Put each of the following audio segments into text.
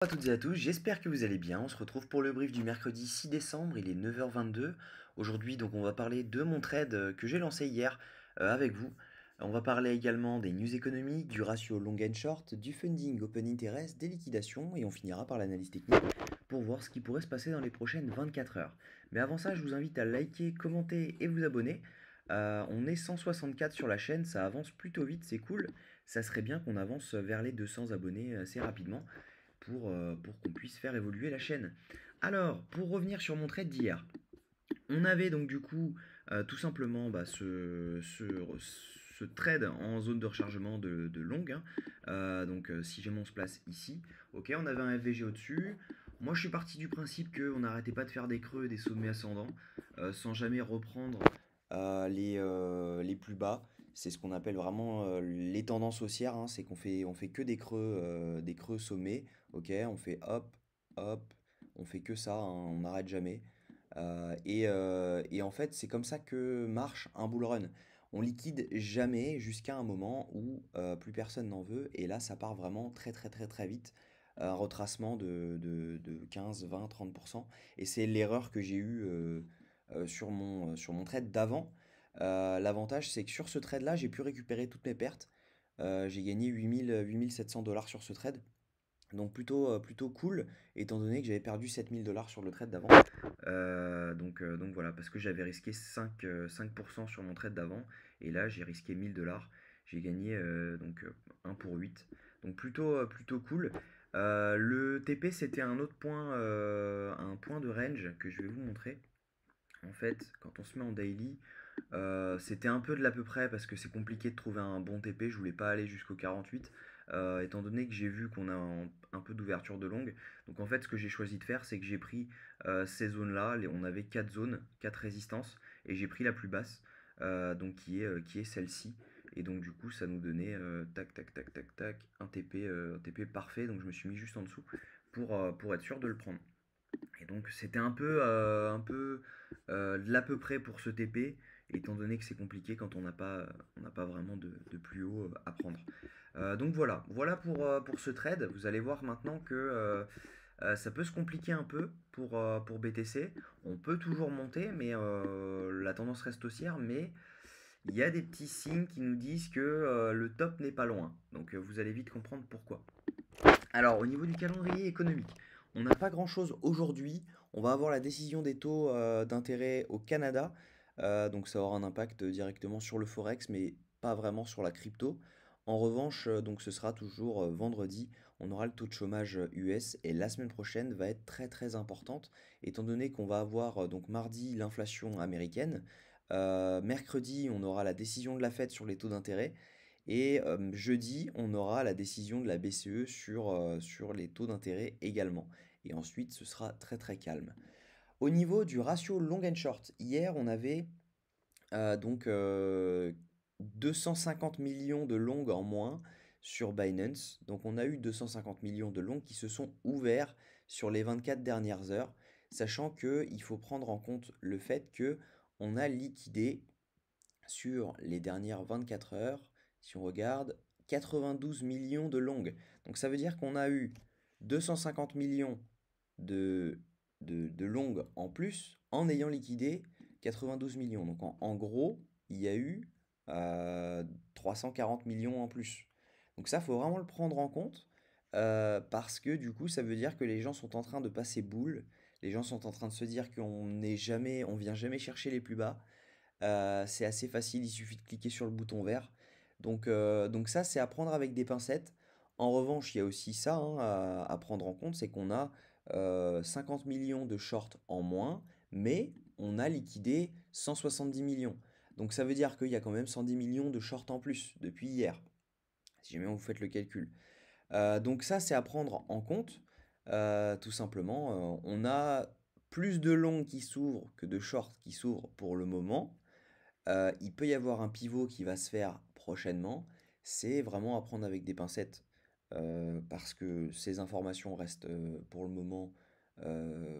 Bonjour à toutes et à tous, j'espère que vous allez bien. On se retrouve pour le brief du mercredi 6 décembre, il est 9h22. Aujourd'hui, donc, on va parler de mon trade que j'ai lancé hier avec vous. On va parler également des news économiques, du ratio long and short, du funding open interest, des liquidations et on finira par l'analyse technique pour voir ce qui pourrait se passer dans les prochaines 24 heures. Mais avant ça, je vous invite à liker, commenter et vous abonner. On est 164 sur la chaîne, ça avance plutôt vite, c'est cool. Ça serait bien qu'on avance vers les 200 abonnés assez rapidement pour qu'on puisse faire évoluer la chaîne. Alors, pour revenir sur mon trade d'hier, on avait donc du coup tout simplement ce trade en zone de rechargement de longue, hein. Si j'ai mon place ici, ok, on avait un FVG au-dessus. Moi je suis parti du principe qu'on n'arrêtait pas de faire des creux, des sommets ascendants, sans jamais reprendre les plus bas. C'est ce qu'on appelle vraiment les tendances haussières, hein. C'est qu'on fait que des creux sommets, ok, on fait hop, hop, on fait que ça, hein, on n'arrête jamais. Et en fait, c'est comme ça que marche un bull run. On liquide jamais jusqu'à un moment où plus personne n'en veut. Et là, ça part vraiment très très très très vite. Un retracement de 15, 20, 30%. Et c'est l'erreur que j'ai eue sur mon trade d'avant. L'avantage, c'est que sur ce trade-là, j'ai pu récupérer toutes mes pertes. J'ai gagné 8 700 $ sur ce trade. Donc plutôt cool, étant donné que j'avais perdu 7 000 $ sur le trade d'avant. Donc voilà, parce que j'avais risqué 5% sur mon trade d'avant, et là j'ai risqué 1 000 $. J'ai gagné 1 pour 8. Donc plutôt cool. Le TP c'était un point de range que je vais vous montrer. En fait, quand on se met en daily, c'était un peu de l'à peu près parce que c'est compliqué de trouver un bon TP. Je voulais pas aller jusqu'au 48, étant donné que j'ai vu qu'on a un peu d'ouverture de longue. Donc en fait, ce que j'ai choisi de faire, c'est que j'ai pris ces zones-là. On avait 4 zones, 4 résistances, et j'ai pris la plus basse, donc qui est celle-ci. Et donc du coup, ça nous donnait tac tac tac tac tac un TP parfait. Donc je me suis mis juste en dessous pour être sûr de le prendre. Et donc c'était un peu de l'à peu près pour ce TP, étant donné que c'est compliqué quand on n'a pas vraiment de plus haut à prendre. Donc voilà pour ce trade. Vous allez voir maintenant que ça peut se compliquer un peu pour BTC. On peut toujours monter, mais la tendance reste haussière, mais il y a des petits signes qui nous disent que le top n'est pas loin. Donc vous allez vite comprendre pourquoi. Alors, au niveau du calendrier économique, on n'a pas grand-chose aujourd'hui. On va avoir la décision des taux d'intérêt au Canada. Donc, ça aura un impact directement sur le Forex, mais pas vraiment sur la crypto. En revanche, donc ce sera toujours vendredi. On aura le taux de chômage US et la semaine prochaine va être très très importante, étant donné qu'on va avoir donc mardi l'inflation américaine. Mercredi, on aura la décision de la Fed sur les taux d'intérêt. Et jeudi, on aura la décision de la BCE sur les taux d'intérêt également. Et ensuite, ce sera très très calme. Au niveau du ratio long and short, hier, on avait donc 250 millions de longs en moins sur Binance. Donc on a eu 250 millions de longs qui se sont ouverts sur les 24 dernières heures, sachant qu'il faut prendre en compte le fait que on a liquidé sur les dernières 24 heures, si on regarde, 92 millions de longues. Donc ça veut dire qu'on a eu 250 millions de, de longues en plus en ayant liquidé 92 millions. Donc en gros, il y a eu 340 millions en plus. Donc ça, faut vraiment le prendre en compte parce que du coup, ça veut dire que les gens sont en train de passer boule. Les gens sont en train de se dire on vient jamais chercher les plus bas. C'est assez facile, il suffit de cliquer sur le bouton vert. Donc ça, c'est à prendre avec des pincettes. En revanche, il y a aussi ça, hein, à prendre en compte, c'est qu'on a 50 millions de shorts en moins, mais on a liquidé 170 millions. Donc ça veut dire qu'il y a quand même 110 millions de shorts en plus depuis hier, si jamais vous faites le calcul. Donc ça, c'est à prendre en compte. Tout simplement, on a plus de longs qui s'ouvrent que de shorts qui s'ouvrent pour le moment. Il peut y avoir un pivot qui va se faire prochainement. C'est vraiment à prendre avec des pincettes parce que ces informations restent pour le moment, euh,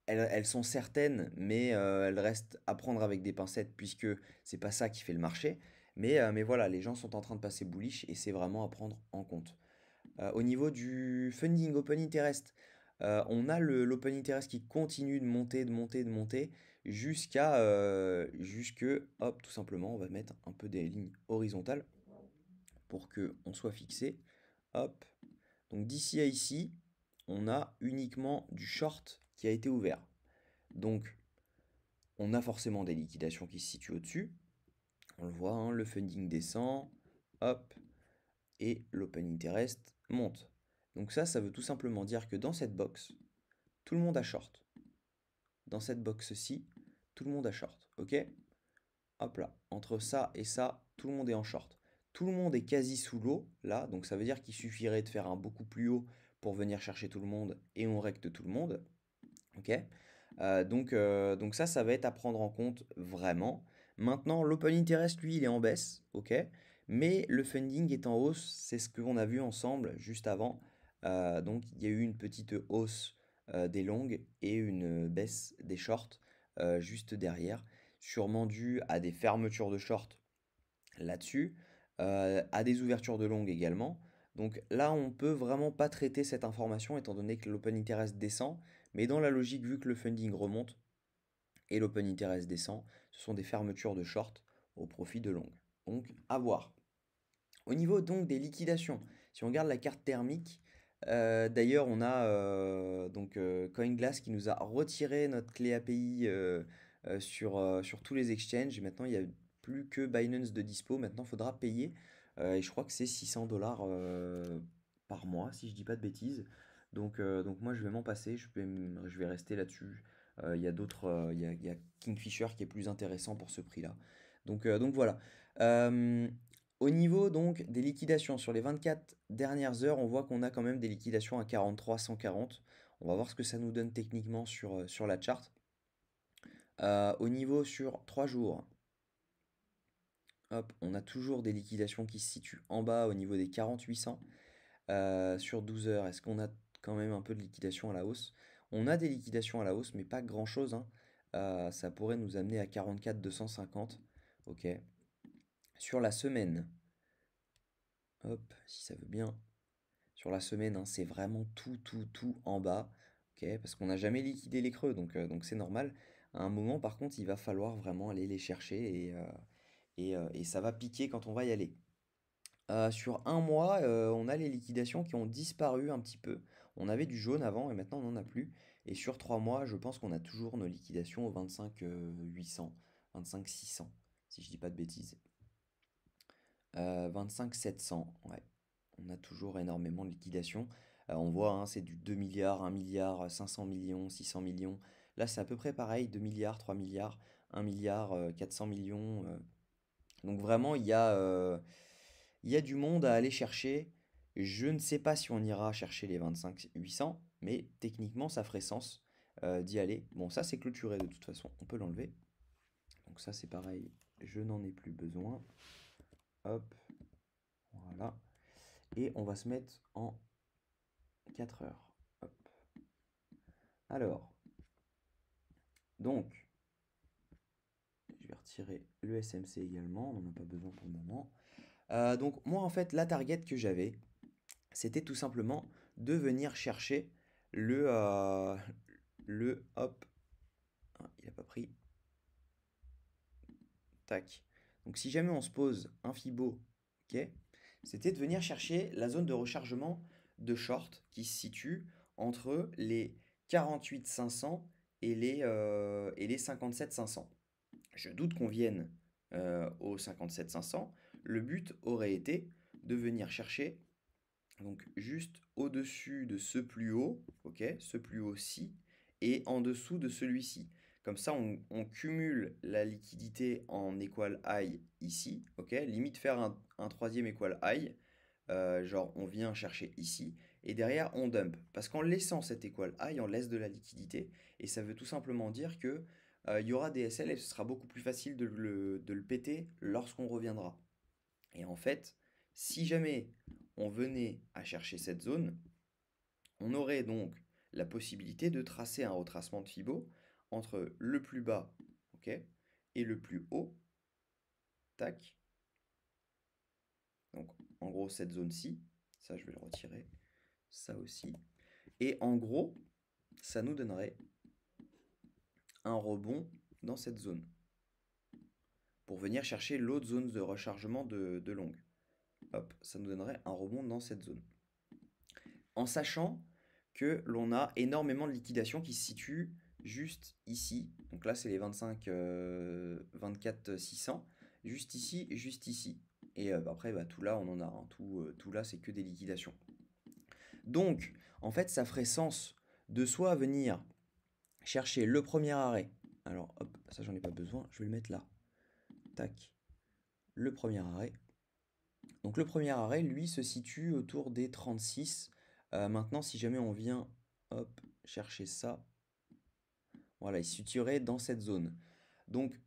elles sont certaines, mais elles restent à prendre avec des pincettes puisque c'est pas ça qui fait le marché. Mais voilà, les gens sont en train de passer bullish et c'est vraiment à prendre en compte. Au niveau du funding Open Interest, on a l'Open Interest qui continue de monter, de monter, de monter, jusque, hop, tout simplement, on va mettre un peu des lignes horizontales pour que on soit fixé. Hop. Donc d'ici à ici, on a uniquement du short qui a été ouvert. Donc on a forcément des liquidations qui se situent au-dessus. On le voit, hein, le funding descend, hop, et l'open interest monte. Donc ça veut tout simplement dire que dans cette box, tout le monde a short. Dans cette box-ci, tout le monde a short, ok? Hop là, entre ça et ça, tout le monde est en short. Tout le monde est quasi sous l'eau, là, donc ça veut dire qu'il suffirait de faire un beaucoup plus haut pour venir chercher tout le monde, et on recte tout le monde, ok? Donc ça va être à prendre en compte vraiment. Maintenant, l'open interest, lui, il est en baisse, ok? Mais le funding est en hausse, c'est ce qu'on a vu ensemble juste avant. Donc il y a eu une petite hausse des longues et une baisse des shorts juste derrière, sûrement dû à des fermetures de shorts là-dessus, à des ouvertures de longues également. Donc là, on peut vraiment pas traiter cette information étant donné que l'open interest descend, mais dans la logique, vu que le funding remonte et l'open interest descend, ce sont des fermetures de short au profit de longues. Donc à voir. Au niveau donc des liquidations, si on regarde la carte thermique, d'ailleurs on a CoinGlass qui nous a retiré notre clé API sur tous les exchanges. Maintenant il n'y a plus que Binance de dispo, maintenant il faudra payer. Et je crois que c'est 600 dollars par mois si je dis pas de bêtises. Donc moi je vais m'en passer, je vais rester là-dessus. Il y a d'autres, il y a Kingfisher qui est plus intéressant pour ce prix-là. Donc voilà. Euh, Au niveau donc des liquidations sur les 24 dernières heures, on voit qu'on a quand même des liquidations à 43, 140. On va voir ce que ça nous donne techniquement sur la chart. Au niveau sur 3 jours, hop, on a toujours des liquidations qui se situent en bas au niveau des 4800. Sur 12 heures, est-ce qu'on a quand même un peu de liquidation à la hausse? On a des liquidations à la hausse, mais pas grand-chose, hein. Ça pourrait nous amener à 44 250. Ok. Sur la semaine, hop, si ça veut bien. Sur la semaine, hein, c'est vraiment tout en bas. Ok, parce qu'on n'a jamais liquidé les creux, donc c'est normal. À un moment, par contre, il va falloir vraiment aller les chercher et ça va piquer quand on va y aller. Sur un mois, on a les liquidations qui ont disparu un petit peu. On avait du jaune avant et maintenant on n'en a plus. Et sur 3 mois, je pense qu'on a toujours nos liquidations au 25 800, 25 600, si je dis pas de bêtises. 25 700, ouais. On a toujours énormément de liquidations. On voit, hein, c'est du 2 milliards, 1 milliard, 500 millions, 600 millions. Là, c'est à peu près pareil, 2 milliards, 3 milliards, 1 milliard, 400 millions. Donc vraiment, il y a du monde à aller chercher. Je ne sais pas si on ira chercher les 25 800, mais techniquement, ça ferait sens d'y aller. Bon, ça, c'est clôturé de toute façon. On peut l'enlever. Donc ça, c'est pareil. Je n'en ai plus besoin. Hop, voilà. Et on va se mettre en 4 heures. Hop. Alors, donc, je vais retirer le SMC également. On n'en a pas besoin pour le moment. Donc, moi, en fait, la target que j'avais, c'était tout simplement de venir chercher le hop. Ah, il n'a pas pris. Tac. Donc si jamais on se pose un Fibo, ok, c'était de venir chercher la zone de rechargement de short qui se situe entre les 48 500 et les 57 500. Je doute qu'on vienne aux 57 500. Le but aurait été de venir chercher donc juste au-dessus de ce plus haut, ok, ce plus haut-ci, et en dessous de celui-ci. Comme ça, on cumule la liquidité en equal high ici, ok, limite faire un troisième equal high, genre on vient chercher ici, et derrière on dump. Parce qu'en laissant cet equal high, on laisse de la liquidité, et ça veut tout simplement dire que il y aura des SL et ce sera beaucoup plus facile de le péter lorsqu'on reviendra. Et en fait, si jamais on venait à chercher cette zone, on aurait donc la possibilité de tracer un retracement de Fibo entre le plus bas, ok, et le plus haut, tac. Donc en gros cette zone-ci, Ça, je vais le retirer. Ça aussi. Et en gros, ça nous donnerait un rebond dans cette zone pour venir chercher l'autre zone de rechargement de longue. Hop, ça nous donnerait un rebond dans cette zone. En sachant que l'on a énormément de liquidations qui se situent juste ici. Donc là, c'est les 25, 24 600. Juste ici et juste ici. Et après, bah, tout là, on en a. Hein. Tout là, c'est que des liquidations. Donc, en fait, ça ferait sens de soit venir chercher le premier arrêt. Alors, hop, ça, j'en ai pas besoin. Je vais le mettre là. Tac. Le premier arrêt. Donc, le premier arrêt, lui, se situe autour des 36. Maintenant, si jamais on vient, hop, chercher ça, voilà, il se situerait dans cette zone. Donc,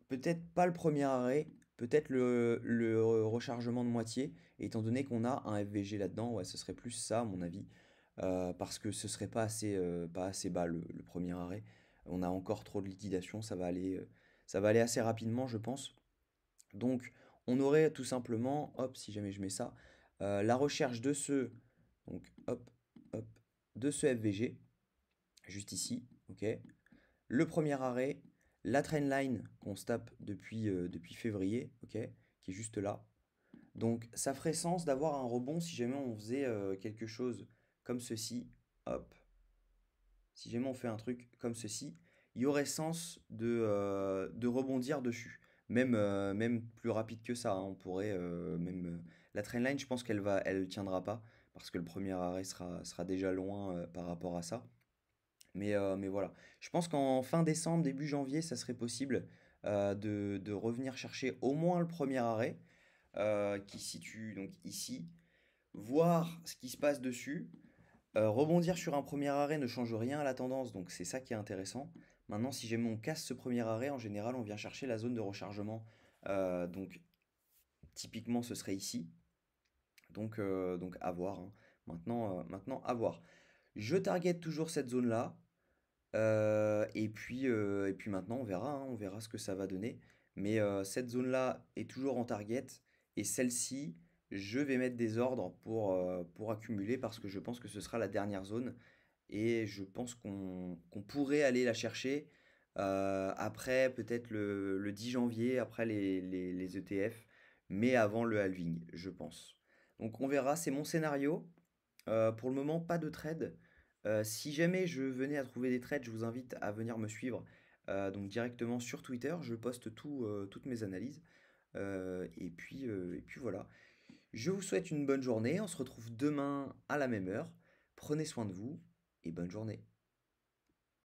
peut-être pas le premier arrêt, peut-être le rechargement de moitié, et étant donné qu'on a un FVG là-dedans, ouais, ce serait plus ça, à mon avis, parce que ce serait pas assez bas le premier arrêt. On a encore trop de liquidation, ça va aller assez rapidement, je pense. Donc, on aurait tout simplement, hop, si jamais je mets ça, la recherche de donc, hop, hop, de ce FVG, juste ici, ok. Le premier arrêt, la trendline qu'on se tape depuis février, ok, qui est juste là. Donc, ça ferait sens d'avoir un rebond si jamais on faisait quelque chose comme ceci, hop. Si jamais on fait un truc comme ceci, il y aurait sens de rebondir dessus. Même plus rapide que ça, hein, on pourrait la trendline, je pense elle tiendra pas parce que le premier arrêt sera déjà loin par rapport à ça. Mais voilà, je pense qu'en fin décembre, début janvier, ça serait possible de revenir chercher au moins le premier arrêt qui se situe donc ici, voir ce qui se passe dessus. Rebondir sur un premier arrêt ne change rien à la tendance, donc c'est ça qui est intéressant. Maintenant, si jamais on casse ce premier arrêt, en général, on vient chercher la zone de rechargement. Donc, typiquement, ce serait ici. Donc à voir. Hein. Maintenant, à voir. Je target toujours cette zone-là. Et puis maintenant, on verra. Hein, on verra ce que ça va donner. Mais cette zone-là est toujours en target. Et celle-ci, je vais mettre des ordres pour accumuler parce que je pense que ce sera la dernière zone. Et je pense qu'on pourrait aller la chercher après peut-être le 10 janvier, après les ETF, mais avant le halving, je pense. Donc on verra, c'est mon scénario. Pour le moment, pas de trade. Si jamais je venais à trouver des trades, je vous invite à venir me suivre donc directement sur Twitter. Je poste toutes mes analyses. Et puis voilà. Je vous souhaite une bonne journée. On se retrouve demain à la même heure. Prenez soin de vous et bonne journée.